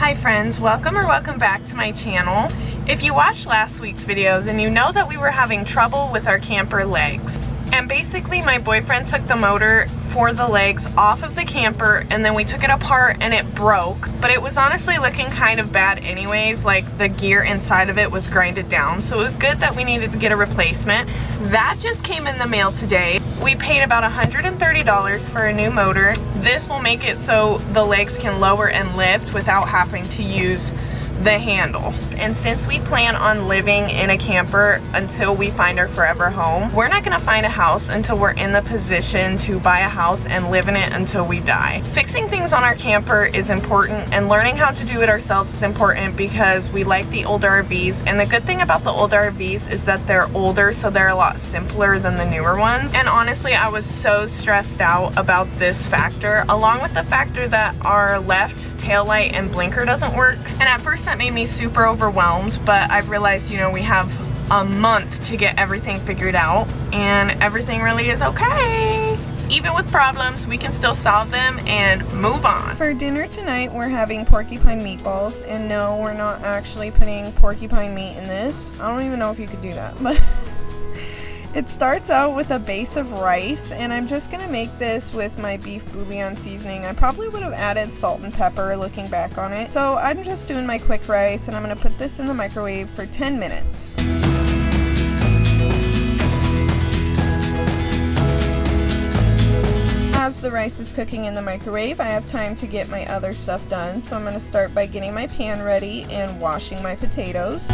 Hi friends, welcome back to my channel. If you watched last week's video, then you know that we were having trouble with our camper legs. And basically my boyfriend took the motor for the legs off of the camper and then we took it apart and it broke. But it was honestly looking kind of bad anyways, like the gear inside of it was grinded down. So it was good that we needed to get a replacement. That just came in the mail today. We paid about $130 for a new motor. This will make it so the legs can lower and lift without having to use the handle. And since we plan on living in a camper until we find our forever home, we're not gonna find a house until we're in the position to buy a house and live in it until we die. Fixing things on our camper is important, and learning how to do it ourselves is important because we like the older RVs. And the good thing about the older RVs is that they're older, so they're a lot simpler than the newer ones. And honestly, I was so stressed out about this factor, along with the factor that our left tail light and blinker doesn't work. And at first that made me super overwhelmed, but I've realized, you know, we have a month to get everything figured out and everything really is okay. Even with problems, we can still solve them and move on. For dinner tonight, we're having porcupine meatballs, and no, we're not actually putting porcupine meat in this. I don't even know if you could do that, but it starts out with a base of rice, and I'm just gonna make this with my beef bouillon seasoning. I probably would have added salt and pepper looking back on it. So I'm just doing my quick rice, and I'm gonna put this in the microwave for 10 minutes. As the rice is cooking in the microwave, I have time to get my other stuff done. So I'm gonna start by getting my pan ready and washing my potatoes.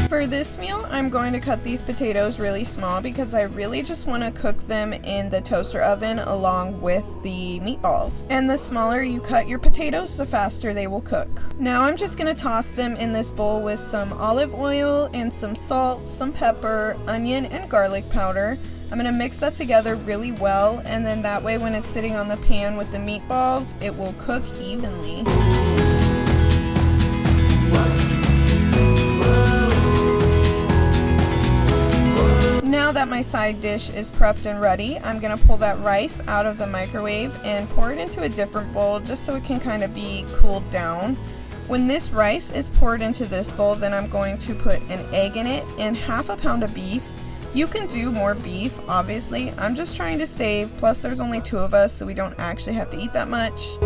For this meal, I'm going to cut these potatoes really small because I really just want to cook them in the toaster oven along with the meatballs. And the smaller you cut your potatoes, the faster they will cook. Now I'm just going to toss them in this bowl with some olive oil and some salt, some pepper, onion, and garlic powder. I'm going to mix that together really well, and then that way when it's sitting on the pan with the meatballs, it will cook evenly. Now that my side dish is prepped and ready, I'm going to pull that rice out of the microwave and pour it into a different bowl just so it can kind of be cooled down. When this rice is poured into this bowl, then I'm going to put an egg in it and half a pound of beef. You can do more beef, obviously. I'm just trying to save, plus there's only 2 of us, so we don't actually have to eat that much.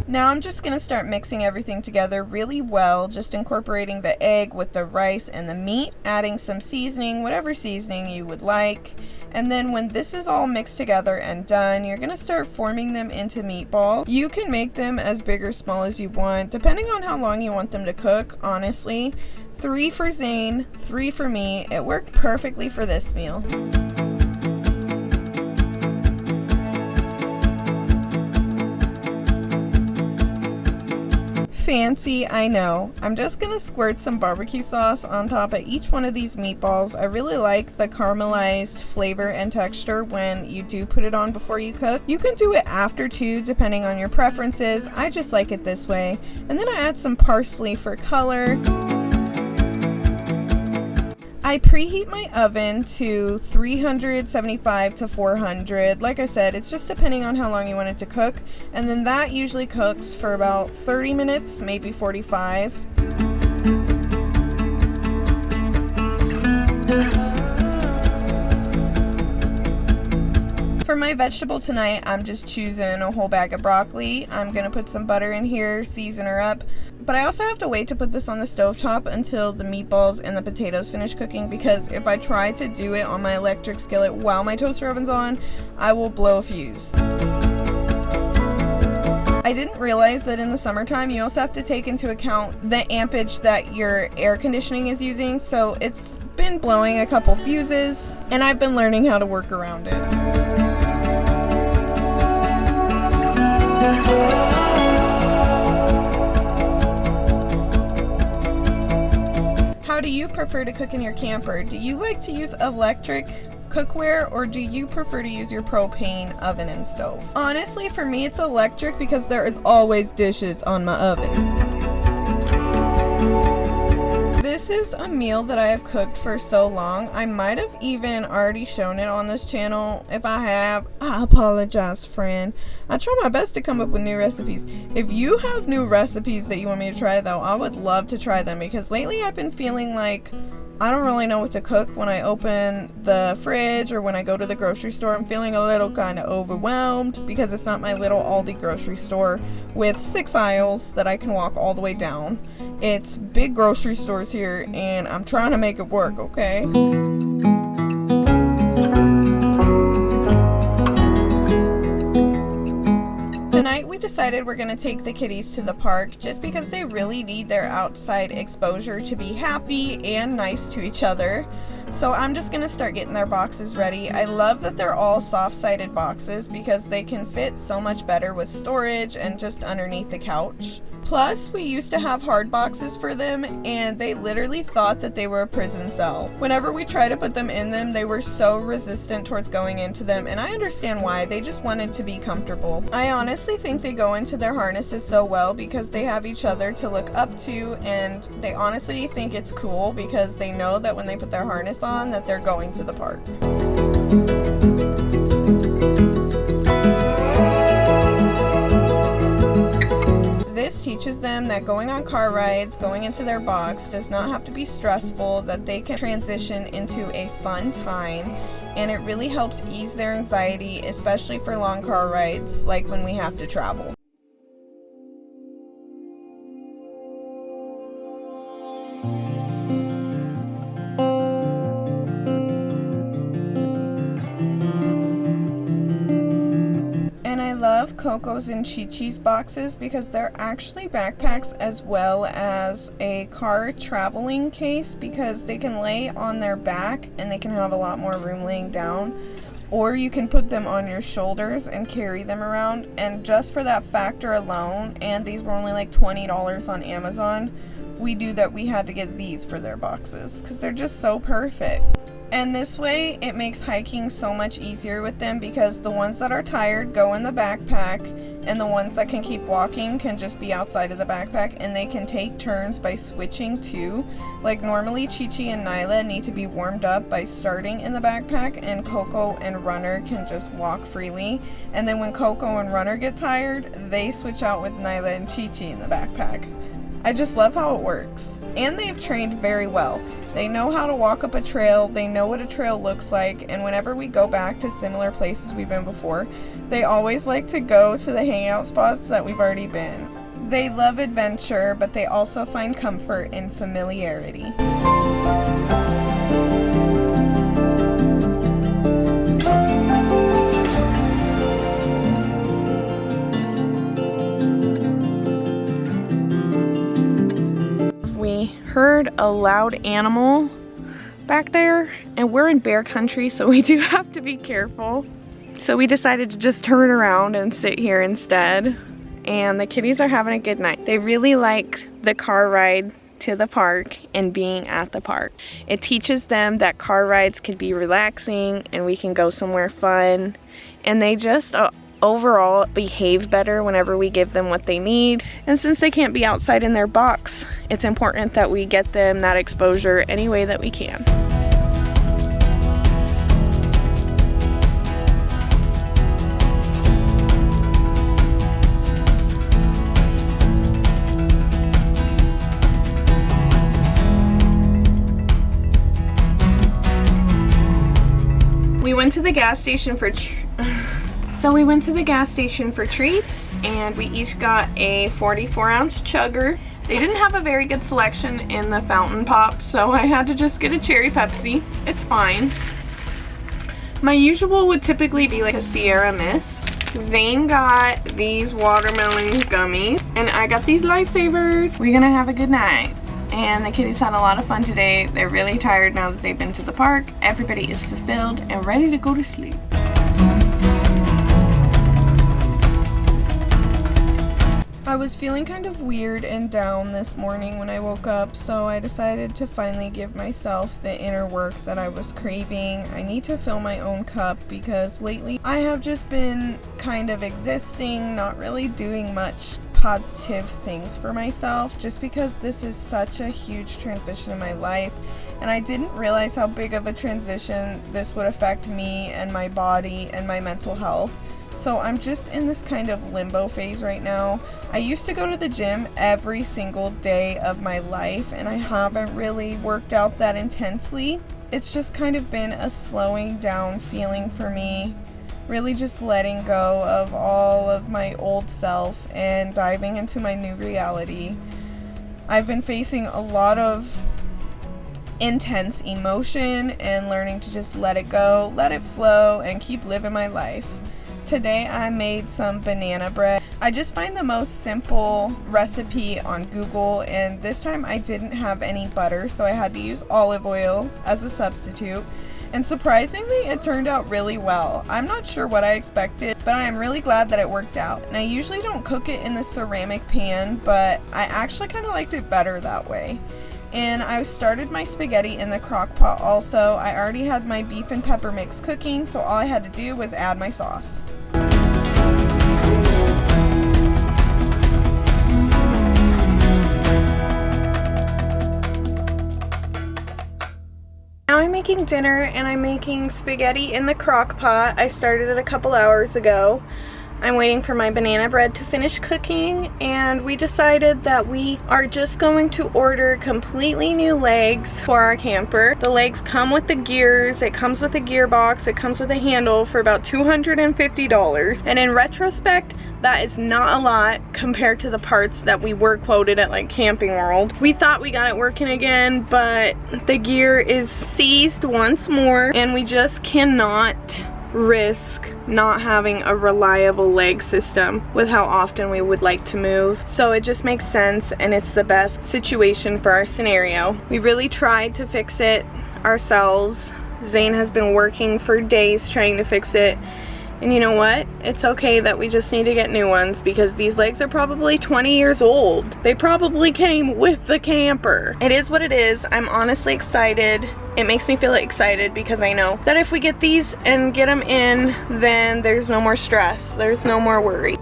Now I'm just going to start mixing everything together really well, just incorporating the egg with the rice and the meat, adding some seasoning, whatever seasoning you would like. And then when this is all mixed together and done, you're going to start forming them into meatballs. You can make them as big or small as you want, depending on how long you want them to cook, honestly. 3 for Zane, 3 for me. It worked perfectly for this meal. Fancy, I know. I'm just gonna squirt some barbecue sauce on top of each one of these meatballs. I really like the caramelized flavor and texture when you do put it on before you cook. You can do it after too, depending on your preferences. I just like it this way. And then I add some parsley for color. I preheat my oven to 375 to 400. Like I said, it's just depending on how long you want it to cook. And then that usually cooks for about 30 minutes, maybe 45. For my vegetable tonight, I'm just choosing a whole bag of broccoli. I'm gonna put some butter in here, season her up. But I also have to wait to put this on the stovetop until the meatballs and the potatoes finish cooking, because if I try to do it on my electric skillet while my toaster oven's on, I will blow a fuse. I didn't realize that in the summertime you also have to take into account the ampage that your air conditioning is using, so it's been blowing a couple fuses and I've been learning how to work around it. How do you prefer to cook in your camper? Do you like to use electric cookware, or do you prefer to use your propane oven and stove? Honestly, for me it's electric because there is always dishes on my oven. This is a meal that I have cooked for so long. I might have even already shown it on this channel. If I have, I apologize, friend. I try my best to come up with new recipes. If you have new recipes that you want me to try though, I would love to try them, because lately I've been feeling like I don't really know what to cook when I open the fridge or when I go to the grocery store. I'm feeling a little kind of overwhelmed because it's not my little Aldi grocery store with 6 aisles that I can walk all the way down. It's big grocery stores here and I'm trying to make it work, okay? Tonight we decided we're going to take the kitties to the park just because they really need their outside exposure to be happy and nice to each other. So I'm just going to start getting their boxes ready. I love that they're all soft-sided boxes because they can fit so much better with storage and just underneath the couch. Plus, we used to have hard boxes for them and they literally thought that they were a prison cell. Whenever we tried to put them in them, they were so resistant towards going into them, and I understand why. They just wanted to be comfortable. I honestly think they go into their harnesses so well because they have each other to look up to, and they honestly think it's cool because they know that when they put their harness on that they're going to the park. This teaches them that going on car rides, going into their box, does not have to be stressful, that they can transition into a fun time, and it really helps ease their anxiety, especially for long car rides, like when we have to travel. Love Coco's and Chi-Chi's boxes because they're actually backpacks as well as a car traveling case, because they can lay on their back and they can have a lot more room laying down, or you can put them on your shoulders and carry them around. And just for that factor alone, and these were only like $20 on Amazon, we had to get these for their boxes because they're just so perfect. And this way it makes hiking so much easier with them, because the ones that are tired go in the backpack and the ones that can keep walking can just be outside of the backpack, and they can take turns by switching too. Like normally Chi-Chi and Nyla need to be warmed up by starting in the backpack, and Coco and Runner can just walk freely. And then when Coco and Runner get tired, they switch out with Nyla and Chi-Chi in the backpack. I just love how it works. And they've trained very well. They know how to walk up a trail, they know what a trail looks like, and whenever we go back to similar places we've been before, they always like to go to the hangout spots that we've already been. They love adventure, but they also find comfort in familiarity. Heard a loud animal back there, and we're in bear country, so we do have to be careful. So we decided to just turn around and sit here instead, and the kitties are having a good night. They really like the car ride to the park and being at the park. It teaches them that car rides can be relaxing and we can go somewhere fun, and they just overall behave better whenever we give them what they need. And since they can't be outside in their box, it's important that we get them that exposure any way that we can. We went to the gas station for treats, and we each got a 44-ounce chugger. They didn't have a very good selection in the fountain pop, so I had to just get a cherry Pepsi. It's fine. My usual would typically be like a Sierra Mist. Zane got these watermelon gummies, and I got these Lifesavers. We're gonna have a good night. And the kitties had a lot of fun today. They're really tired now that they've been to the park. Everybody is fulfilled and ready to go to sleep. I was feeling kind of weird and down this morning when I woke up, so I decided to finally give myself the inner work that I was craving. I need to fill my own cup because lately I have just been kind of existing, not really doing much positive things for myself, just because this is such a huge transition in my life, and I didn't realize how big of a transition this would affect me and my body and my mental health. So I'm just in this kind of limbo phase right now. I used to go to the gym every single day of my life, and I haven't really worked out that intensely. It's just kind of been a slowing down feeling for me. Really just letting go of all of my old self and diving into my new reality. I've been facing a lot of intense emotion and learning to just let it go, let it flow, and keep living my life. Today I made some banana bread. I just find the most simple recipe on Google, and this time I didn't have any butter, so I had to use olive oil as a substitute. And surprisingly, it turned out really well. I'm not sure what I expected, but I am really glad that it worked out. And I usually don't cook it in the ceramic pan, but I actually kind of liked it better that way. And I started my spaghetti in the crock pot also. I already had my beef and pepper mix cooking, so all I had to do was add my sauce. Now I'm making dinner, and I'm making spaghetti in the crock pot. I started it a couple hours ago. I'm waiting for my banana bread to finish cooking, and we decided that we are just going to order completely new legs for our camper. The legs come with the gears, it comes with a gearbox, it comes with a handle for about $250. And in retrospect, that is not a lot compared to the parts that we were quoted at like Camping World. We thought we got it working again, but the gear is seized once more, and we just cannot risk not having a reliable leg system with how often we would like to move. So it just makes sense, and it's the best situation for our scenario. We really tried to fix it ourselves. Zane has been working for days trying to fix it. And you know what? It's okay that we just need to get new ones, because these legs are probably 20 years old. They probably came with the camper. It is what it is. I'm honestly excited. It makes me feel excited because I know that if we get these and get them in, then there's no more stress. There's no more worry.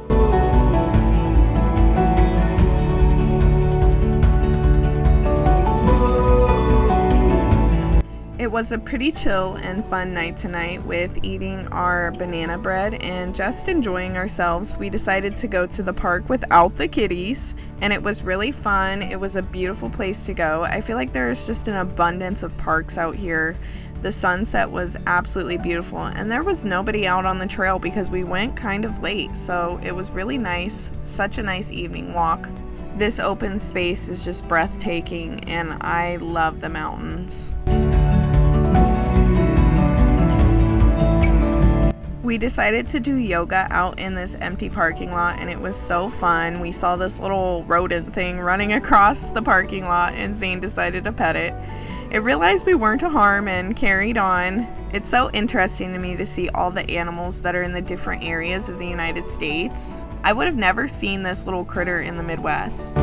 It was a pretty chill and fun night tonight with eating our banana bread and just enjoying ourselves. We decided to go to the park without the kitties, and it was really fun. It was a beautiful place to go. I feel like there's just an abundance of parks out here. The sunset was absolutely beautiful, and there was nobody out on the trail because we went kind of late, so it was really nice. Such a nice evening walk. This open space is just breathtaking, and I love the mountains. We decided to do yoga out in this empty parking lot, and it was so fun. We saw this little rodent thing running across the parking lot, and Zane decided to pet it. It realized we weren't to harm and carried on. It's so interesting to me to see all the animals that are in the different areas of the United States. I would have never seen this little critter in the Midwest.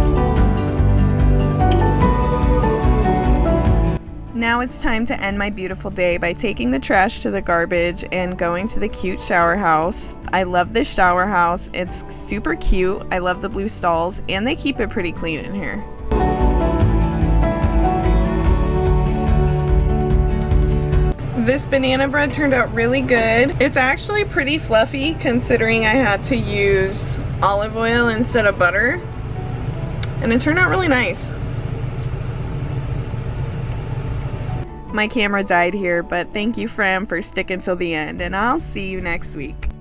Now it's time to end my beautiful day by taking the trash to the garbage and going to the cute shower house. I love this shower house. It's super cute. I love the blue stalls, and they keep it pretty clean in here. This banana bread turned out really good. It's actually pretty fluffy considering I had to use olive oil instead of butter, and it turned out really nice. My camera died here, but thank you, Fram, for sticking till the end, and I'll see you next week.